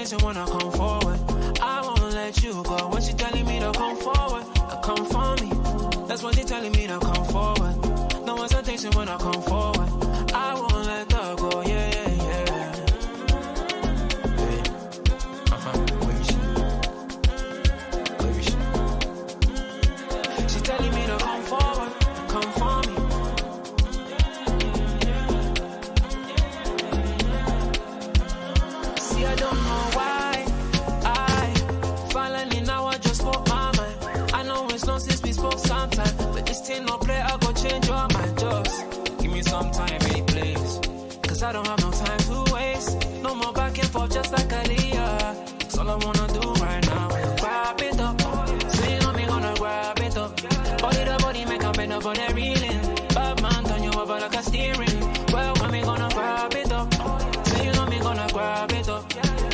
hesitation when I come forward. I won't let you go. When she telling me to come forward, come for me. That's what she telling me to come forward. No hesitation when I come forward. I won't let her go, yeah, yeah, yeah. Where is she? Where is she? She telling me to come forward, come for me. See, I don't know why finally now I just spoke my mind. I know it's long since we spoke sometime, but this thing no play, I go change your mind. Just give me some time, any place, cause I don't have no time to waste. No more back and forth just like Aaliyah. That's all I wanna do right now. Grab it up, swing on me, gonna grab it up. Body to body, make a bend up for that reeling. Bad man, turn you over like a steering. Well, when me gonna grab it up, swing on me, gonna grab it up.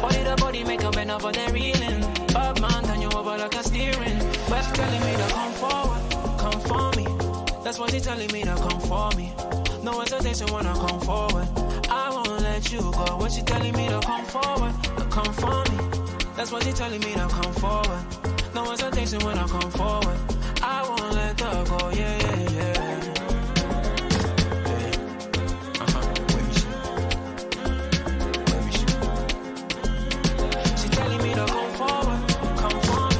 Body to body, make a bend up for that reeling. Bad man, turn you over like a steering. But she telling me to come forward, come for me. That's what she telling me to come for me. No hesitation when I come forward. I won't let you go. When she telling me to come forward, come for me. That's what she telling me to come forward. No hesitation when I come forward. I won't let her go, yeah, yeah, yeah. Where is she? Where is she? She telling me to come forward, come for me.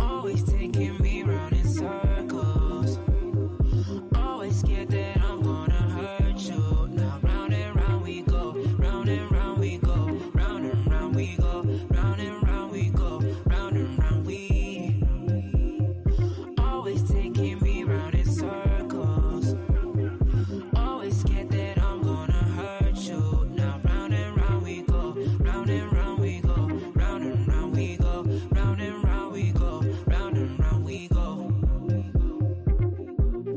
Always taking me round in circles. Always scared that I'm gonna hurt you. Now round and round we go, round and round we go, round and round we go, round and round we go, round and round we. Always taking me round in circles. Always scared that I'm gonna hurt you. Now round and round we go, round and round we go, round and round we go, round and round we go, round and round we go.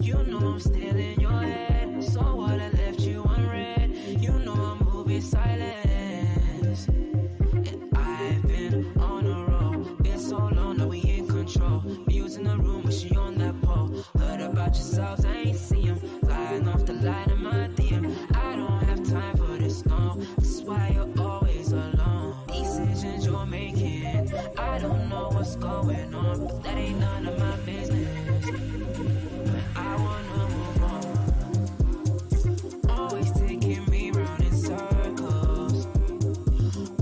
You know I'm still in your head, so what I left you unread. You know I'm moving silence, and I've been on a roll. Been so long that we in control. Views in the room, but she on that pole. Heard about yourselves, I ain't see 'em. Flying off the line in my DM. I don't have time for this, no. This is why you're always alone. Decisions you're making, I don't know what's going on, but that ain't none of my business. I wanna move on. Always taking me round in circles.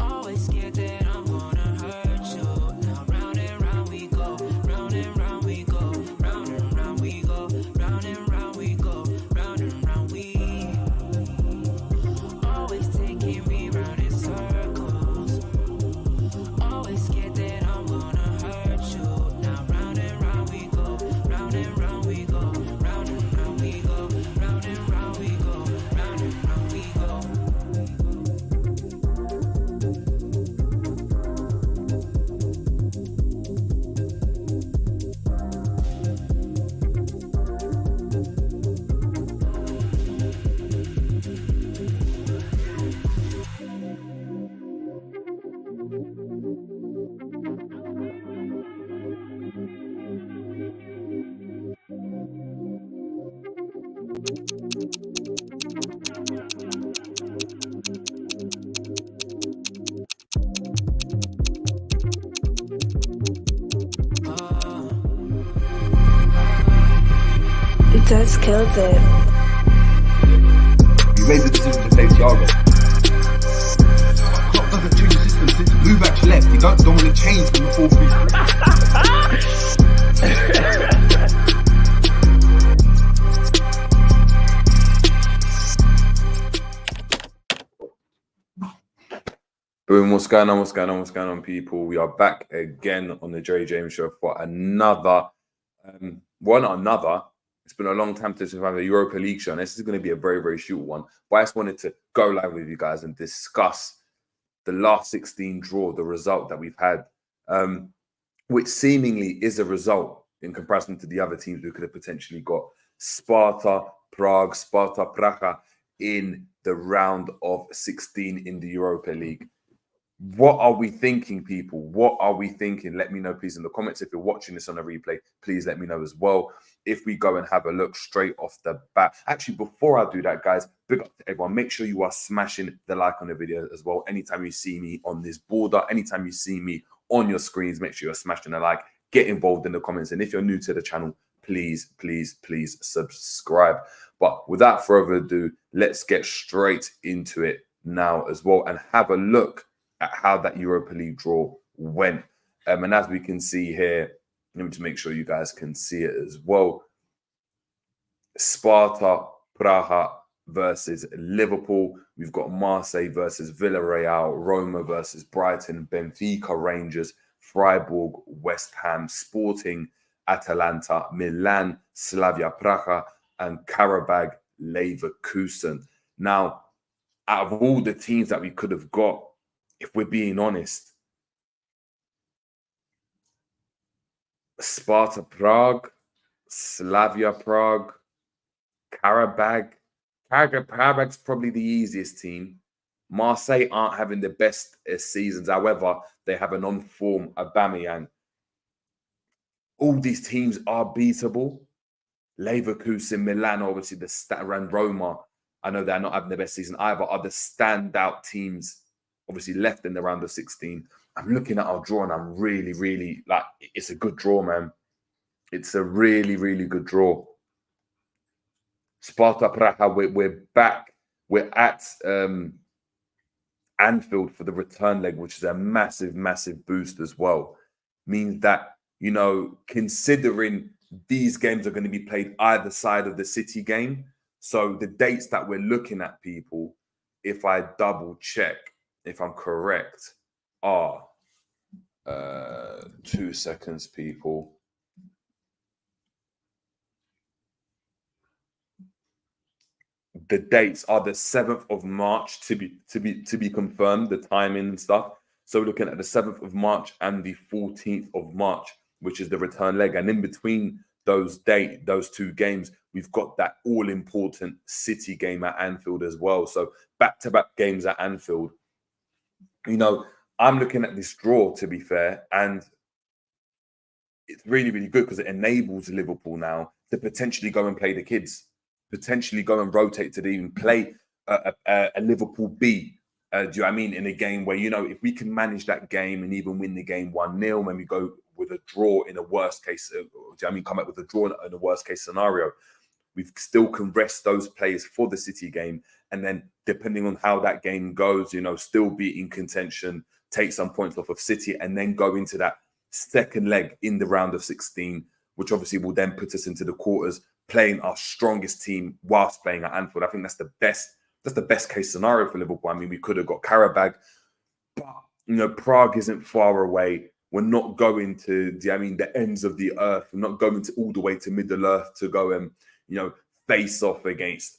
Always scared that I'm gonna hurt you. Now round and round we go, round and round we go, round and round we go, round and round we go, round and round we. Always taking me round in circles. Always scared that I'm gonna hurt you. Now round and round we go, round and round we go, round and round we go, round and round we go, round and round we go. That's killed it. You made the decision to play Thiago. Klopp doesn't change the system since Luvac left. You don't want to change from the 4-3. Boom, What's going on? What's going on? What's going on, people? We are back again on the Jerry James Show for another, It's been a long time since we've had a Europa League show, and this is going to be a very, very short one. But I just wanted to go live with you guys and discuss the last 16 draw, the result that we've had, which seemingly is a result in comparison to the other teams we could have potentially got. Sparta Prague, Sparta Prague in the round of 16 in the Europa League. What are we thinking, people? What are we thinking? Let me know, please, in the comments. If you're watching this on a replay, please let me know as well. If we go and have a look straight off the bat. Actually, before I do that, guys, big up to everyone. Make sure you are smashing the like on the video as well. Anytime you see me on this border, anytime you see me on your screens, make sure you're smashing the like. Get involved in the comments. And if you're new to the channel, please, please, please subscribe. But without further ado, let's get straight into it now as well and have a look at how that Europa League draw went. And as we can see here, let me just make sure you guys can see it as well. Sparta Prague versus Liverpool. We've got Marseille versus Villarreal, Roma versus Brighton, Benfica Rangers, Freiburg, West Ham, Sporting, Atalanta, Milan, Slavia Praha, and Carabao Leverkusen. Now, out of all the teams that we could have got, if we're being honest, Sparta Prague, Slavia Prague, Carabag's probably the easiest team. Marseille aren't having the best seasons. However, they have an on-form Aubameyang. All these teams are beatable. Leverkusen, Milan, obviously the and Roma. I know they're not having the best season either. Are the standout teams obviously left in the round of 16. I'm looking at our draw and I'm really, really like, it's a good draw, man. It's a really, really good draw. Sparta Prague, we're back. We're at Anfield for the return leg, which is a massive, massive boost as well. Means that, you know, considering these games are going to be played either side of the City game. So the dates that we're looking at, people, if I double check, if I'm correct, are 2 seconds, people. The dates are the 7th of March to be confirmed, the timing and stuff. So we're looking at the 7th of March and the 14th of March, which is the return leg. And in between those two games, we've got that all-important City game at Anfield as well. So back-to-back games at Anfield. You know, I'm looking at this draw, to be fair, and it's really, really good because it enables Liverpool now to potentially go and play the kids, potentially go and rotate to even play a Liverpool B. Do you know what I mean? In a game where, you know, if we can manage that game and even win the game 1-0, when we go with a draw in a worst case, do you know what I mean? Come up with a draw in a worst case scenario. We still can rest those players for the City game. And then depending on how that game goes, you know, still be in contention, take some points off of City, and then go into that second leg in the round of 16, which obviously will then put us into the quarters, playing our strongest team whilst playing at Anfield. I think that's the best case scenario for Liverpool. I mean, we could have got Carabao, but, you know, Prague isn't far away. We're not going to, the ends of the earth. We're not going to all the way to Middle Earth to go and, you know, face off against,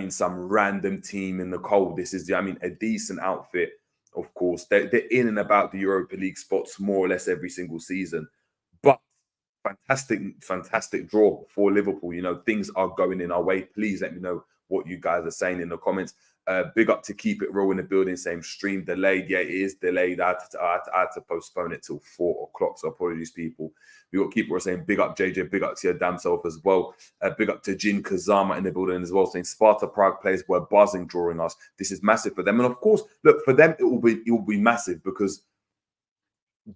some random team in the cold. This is, a decent outfit, of course. They're in and about the Europa League spots more or less every single season. But fantastic draw for Liverpool. You know, things are going in our way. Please let me know what you guys are saying in the comments. Big up to Keep It Real in the building, saying stream delayed. Yeah, it is delayed. I had to postpone it till 4 o'clock. So apologies, people. We got Keep It Real saying big up JJ, big up to your damn self as well. Big up to Jin Kazama in the building as well, saying Sparta Prague players were buzzing drawing us. This is massive for them. And of course, look, for them it will be massive because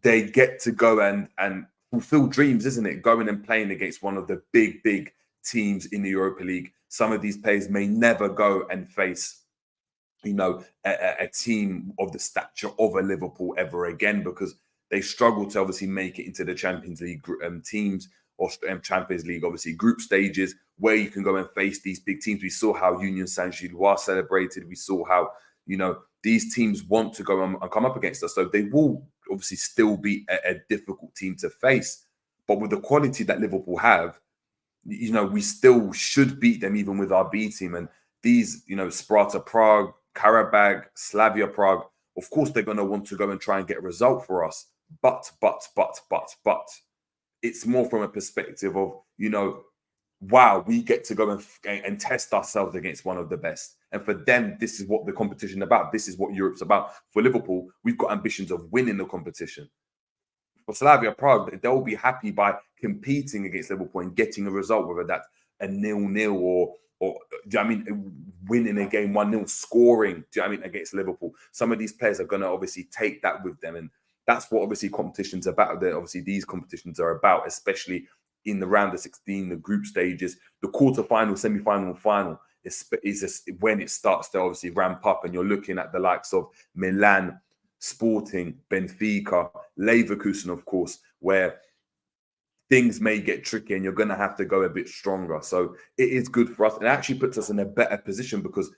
they get to go and fulfill dreams, isn't it? Going and playing against one of the big teams in the Europa League. Some of these players may never go and face, you know, a team of the stature of a Liverpool ever again, because they struggle to obviously make it into the Champions League teams or Champions League, obviously group stages where you can go and face these big teams. We saw how Union Saint-Gilloise celebrated. We saw how, you know, these teams want to go and come up against us. So they will obviously still be a difficult team to face. But with the quality that Liverpool have, you know, we still should beat them even with our B team. And these, you know, Sparta Prague, Carabao, Slavia Prague, of course, they're going to want to go and try and get a result for us. But it's more from a perspective of, you know, wow, we get to go and test ourselves against one of the best. And for them, this is what the competition about. This is what Europe's about. For Liverpool, we've got ambitions of winning the competition. For Slavia Prague, they'll be happy by competing against Liverpool and getting a result, whether that's a 0-0 or do you know what I mean, winning a game 1-0, scoring, do you know what I mean, against Liverpool. Some of these players are going to obviously take that with them. And that's what obviously competition's about. Obviously, these competitions are about, especially in the round of 16, the group stages, the quarterfinal, semi-final, final is just when it starts to obviously ramp up, and you're looking at the likes of Milan, Sporting, Benfica, Leverkusen, of course, where things may get tricky and you're going to have to go a bit stronger. So it is good for us. It actually puts us in a better position because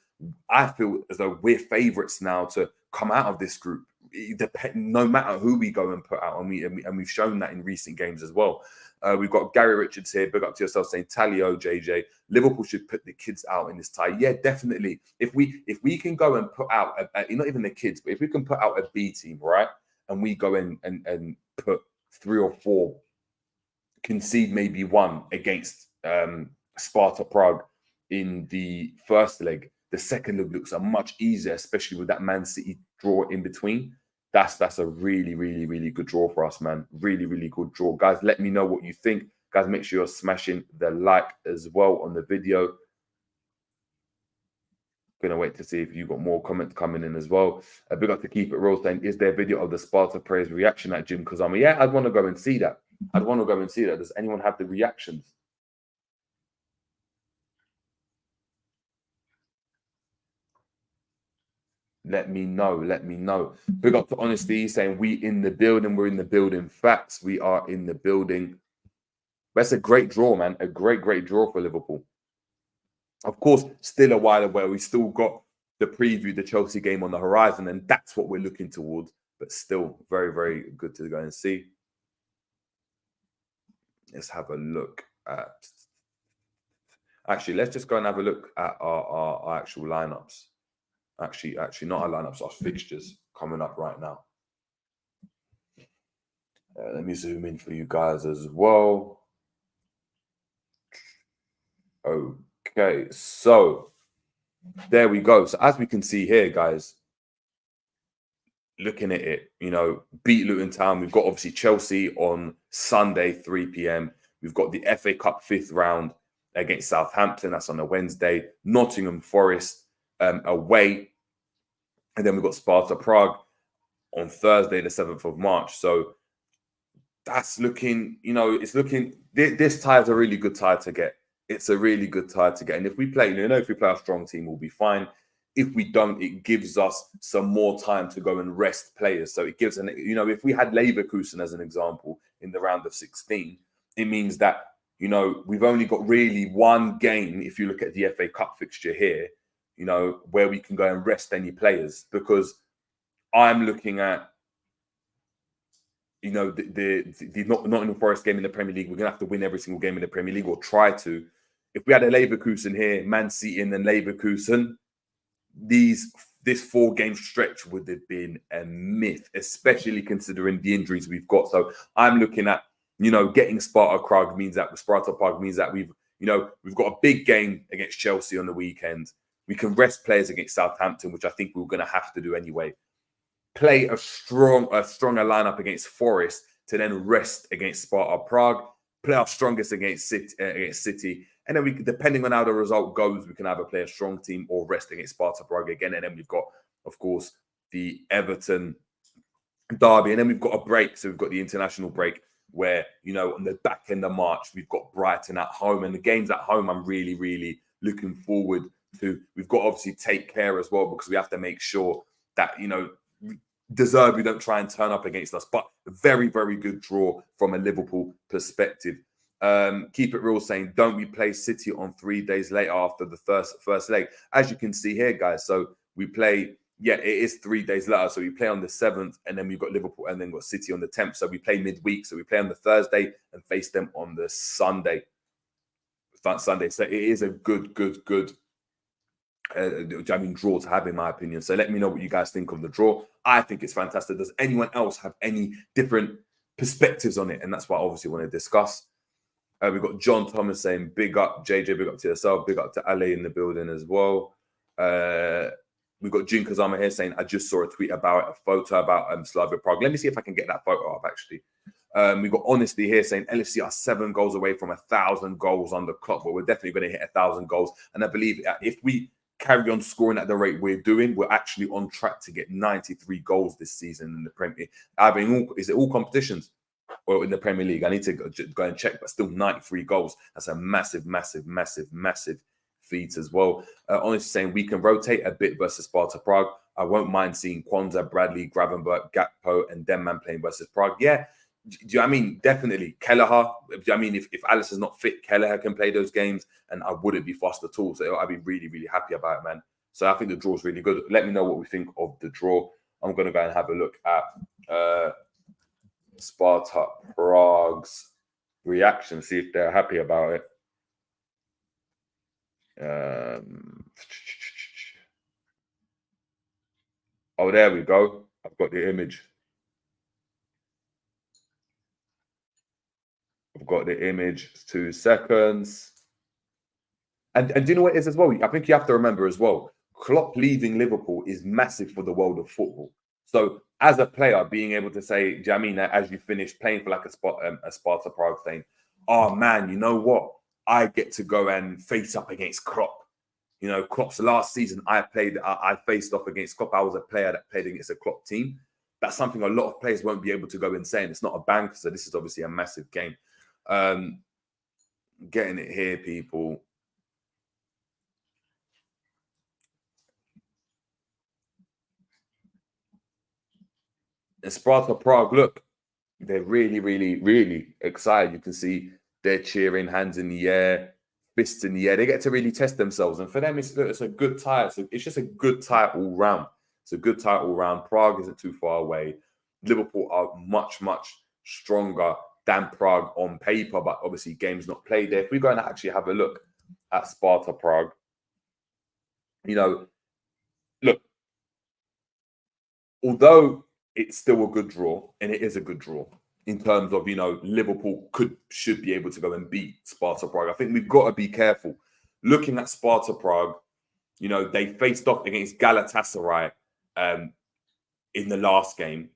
I feel as though we're favourites now to come out of this group. No matter who we go and put out, and we've shown that in recent games as well. We've got Gary Richards here, big up to yourself, saying Talio JJ, Liverpool should put the kids out in this tie. Yeah, definitely. If we can go and put out not even the kids, but if we can put out a B team, right, and we go in and put 3 or 4, concede maybe 1 against Sparta Prague in the first leg, the second leg looks much easier, especially with that Man City draw in between. That's a really, really, really good draw for us, man. Really, really good draw. Guys, let me know what you think. Guys, make sure you're smashing the like as well on the video. Gonna wait to see if you've got more comments coming in as well. A big up to Keep It Real saying, is there a video of the Sparta Praise reaction at Jim Kazama? Yeah, I'd want to go and see that. I'd want to go and see that. Does anyone have the reactions? Let me know. Let me know. Big up to Honesty saying, we in the building. We're in the building. Facts. We are in the building. That's a great draw, man. A great, great draw for Liverpool. Of course, still a while away. We still got the preview, the Chelsea game on the horizon, and that's what we're looking towards. But still very, very good to go and see. Let's have a look at... Actually, let's just go and have a look at our actual lineups. Actually, not our lineups, our fixtures coming up right now. Let me zoom in for you guys as well. Okay, so there we go. So as we can see here, guys, looking at it, you know, beat Luton Town. We've got obviously Chelsea on Sunday, 3 p.m. We've got the FA Cup 5th round against Southampton. That's on a Wednesday. Nottingham Forest away. And then we've got Sparta Prague on Thursday, the 7th of March. So that's looking, you know, it's looking, this tie is a really good tie to get. It's a really good tie to get. And if we play, you know, if we play a strong team, we'll be fine. If we don't, it gives us some more time to go and rest players. So it gives, you know, if we had Leverkusen as an example in the round of 16, it means that, you know, we've only got really 1 game, if you look at the FA Cup fixture here, you know, where we can go and rest any players, because I'm looking at, you know, the Nottingham Forest game in the Premier League. We're going to have to win every single game in the Premier League, or try to. If we had a Leverkusen here, Man City and then Leverkusen, this 4-game stretch would have been a myth, especially considering the injuries we've got. So I'm looking at, you know, getting Sparta Prague means that we've, you know, we've got a big game against Chelsea on the weekend. We can rest players against Southampton, which I think we're going to have to do anyway. Play a stronger lineup against Forest to then rest against Sparta Prague. Play our strongest against City. And then we, depending on how the result goes, we can either play a strong team or rest against Sparta Prague again. And then we've got, of course, the Everton derby. And then we've got a break. So we've got the international break where, you know, on the back end of March, we've got Brighton at home. And the games at home, I'm really, really looking forward to. We've got to obviously take care as well, because we have to make sure that, you know, deserve we don't try and turn up against us. But a very, very good draw from a Liverpool perspective. Keep It Real saying, don't we play City on 3 days later after the first leg? As you can see here, guys, so we play, yeah, it is 3 days later. So we play on the 7th, and then we've got Liverpool, and then got City on the 10th. So we play midweek. So we play on the Thursday and face them on the Sunday. So it is a good draw to have, in my opinion. So let me know what you guys think of the draw. I think it's fantastic. Does anyone else have any different perspectives on it? And that's what I obviously want to discuss. We've got John Thomas saying, big up, JJ, big up to yourself, big up to Ali in the building as well. We've got Jin Kazama here saying, I just saw a tweet about a photo about Slavia Prague. Let me see if I can get that photo up, actually. We've got Honesty here saying, LFC are 7 goals away from 1,000 goals on the clock, but we're definitely going to hit 1,000 goals. And I believe if we carry on scoring at the rate we're doing, we're actually on track to get 93 goals this season in the Premier League. Is it all competitions? Or in the Premier League? I need to go and check, but still 93 goals. That's a massive feat as well. Honestly saying we can rotate a bit versus Sparta Prague. I won't mind seeing Kwanzaa, Bradley, Gravenberg, Gakpo, and Denman playing versus Prague. Yeah, do you know what I mean? Definitely. Kelleher, do you know what I mean? If Alice is not fit, Kelleher can play those games, and I wouldn't be fussed at all. So I'd be really happy about it, man. So I think the draw is really good. Let me know what we think of the draw. I'm going to go and have a look at Sparta Prague's reaction, see if they're happy about it. Oh, there we go. I've got the image. I've got the image. 2 seconds. And do you know what it is as well? I think you have to remember as well, Klopp leaving Liverpool is massive for the world of football. So as a player, being able to say, do you know what I mean, as you finish playing for like a Sparta Prague thing, oh man, you know what? I get to go and face up against Klopp. You know, Klopp's last season, I faced off against Klopp. I was a player that played against a Klopp team. That's something a lot of players won't be able to go and say. And it's not a bank, so this is obviously a massive game. Getting it here, people. And Sparta Prague, look, they're really excited. You can see they're cheering, hands in the air, fists in the air. They get to really test themselves. And for them, it's a good tie. So it's just a good tie all round. It's a good tie all round. Prague isn't too far away. Liverpool are much stronger than Prague on paper, but obviously games not played there. If we're going to actually have a look at Sparta Prague, you know, look, although it's still a good draw, and it is a good draw in terms of, you know, Liverpool should be able to go and beat Sparta Prague. I think we've got to be careful. Looking at Sparta Prague, you know, they faced off against Galatasaray in the last game,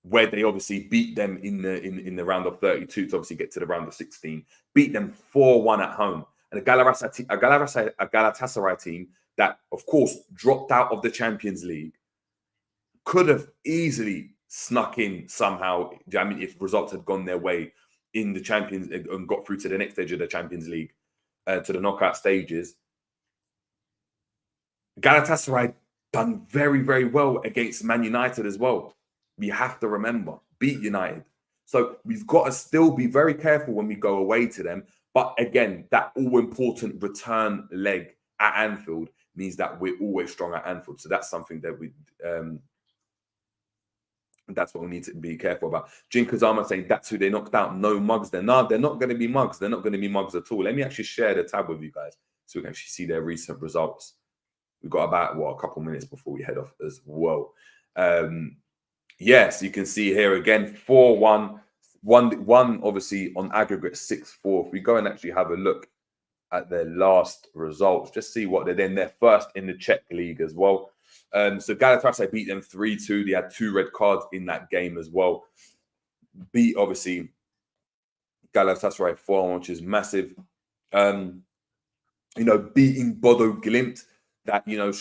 where they obviously beat them in the round of 32 to obviously get to the round of 16, beat them 4-1 at home. And a Galatasaray team that, of course, dropped out of the Champions League, could have easily snuck in somehow. I mean, if results had gone their way in the Champions and got through to the next stage of the Champions League, to the knockout stages. Galatasaray done very well against Man United as well. We have to remember, beat United. So we've got to still be very careful when we go away to them. But again, that all-important return leg at Anfield means that we're always strong at Anfield. So that's something that that's what we need to be careful about. Jin Kazama saying that's who they knocked out. No mugs there. No, they're not going to be mugs. They're not going to be mugs at all. Let me actually share the tab with you guys so we can actually see their recent results. We've got about, a couple minutes before we head off as well. Yes, you can see here again, 4-1. One obviously on aggregate 6-4. If we go and actually have a look at their last results, just see what they're then. They're first in the Czech league as well. So Galatasaray beat them 3-2. They had 2 red cards in that game as well. Beat obviously Galatasaray 4-1, which is massive. You know, beating Bodo Glimt, that, you know,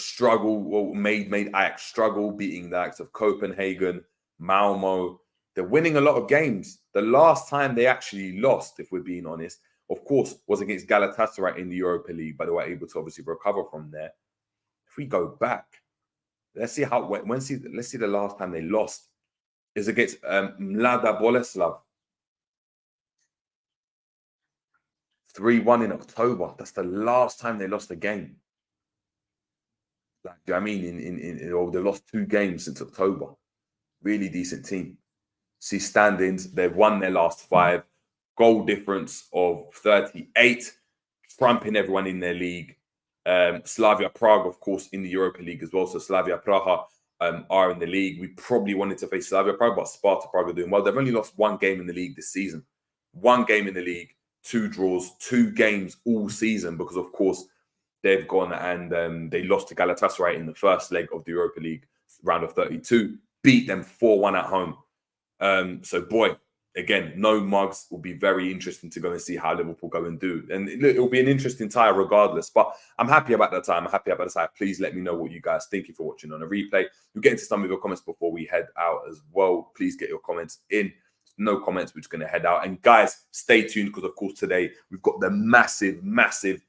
made Ajax struggle, beating the likes of Copenhagen, Malmo. They're winning a lot of games. The last time they actually lost, if we're being honest, of course, was against Galatasaray in the Europa League, but they were able to obviously recover from there. If we go back, let's see let's see the last time they lost is against Mlada Boleslav. 3-1 in October. That's the last time they lost a game. Like, do you know what I mean? They've lost 2 games since October. Really decent team. See standings, they've won their last 5. Goal difference of 38, trumping everyone in their league. Slavia Prague, of course, in the Europa League as well. So Slavia Prague are in the league. We probably wanted to face Slavia Prague, but Sparta Prague are doing well. They've only lost 1 game in the league this season. 1 game in the league, 2 draws, 2 games all season, because, of course, they've gone and they lost to Galatasaray in the first leg of the Europa League round of 32, beat them 4-1 at home. So, boy, again, no mugs. Will be very interesting to go and see how Liverpool go and do. And it'll be an interesting tie regardless. But I'm happy about that time. I'm happy about the tie. Please let me know what you guys think if you're watching on a replay. We'll get into some of your comments before we head out as well. Please get your comments in. No comments, we're just going to head out. And guys, stay tuned, because, of course, today we've got the massive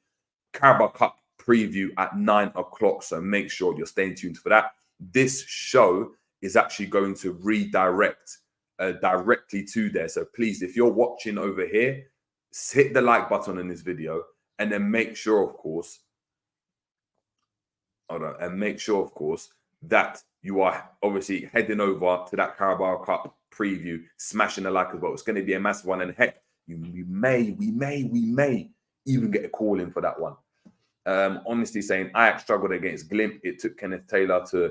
Carabao Cup preview at 9 o'clock. So make sure you're staying tuned for that. This show is actually going to redirect directly to there. So please, if you're watching over here, hit the like button on this video, and then make sure, of course, that you are obviously heading over to that Carabao Cup preview, smashing the like as well. It's going to be a massive one, and heck, we may even get a call in for that one. Honestly saying, Ajax struggled against Glimt. It took Kenneth Taylor to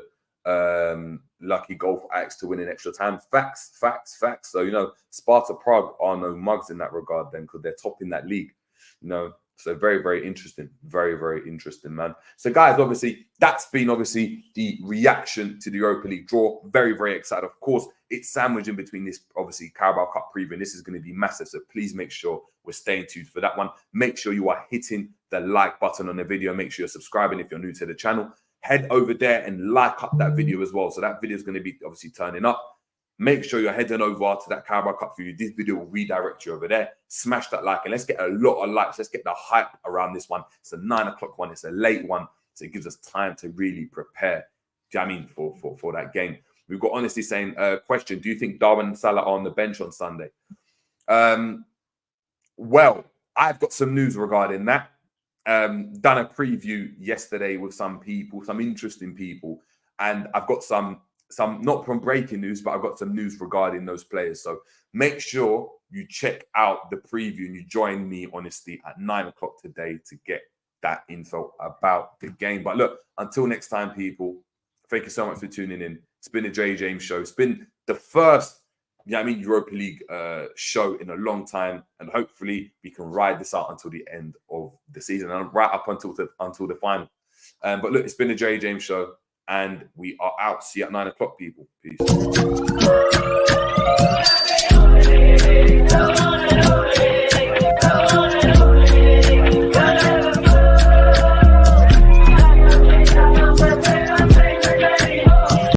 lucky goal for Ajax to win in extra time. Facts. So, Sparta Prague are no mugs in that regard then, because they're topping that league. So very interesting. Very interesting, man. So, guys, obviously, that's been the reaction to the Europa League draw. Very excited. Of course, it's sandwiched in between this, obviously, Carabao Cup preview, and this is going to be massive. So please make sure we're staying tuned for that one. Make sure you are hitting the like button on the video. Make sure you're subscribing if you're new to the channel. Head over there and like up that video as well. So that video is going to be obviously turning up. Make sure you're heading over to that Carabao Cup video. This video will redirect you over there. Smash that like, and let's get a lot of likes. Let's get the hype around this one. It's a 9 o'clock one. It's a late one. So it gives us time to really prepare, do you know what I mean, for that game. We've got honestly saying, question, do you think Darwin and Salah are on the bench on Sunday? Well, I've got some news regarding that. Done a preview yesterday with some people, some interesting people, and I've got some not from breaking news, but I've got some news regarding those players. So make sure you check out the preview and you join me, honestly, at 9 o'clock today to get that info about the game. But look, until next time, people, thank you so much for tuning in. It's been a J. James show. It's been the first, Europa League show in a long time, and hopefully we can ride this out until the end of the season and right up until the final. But look, it's been a J. James show, and we are out. See you at 9 o'clock, people. Peace.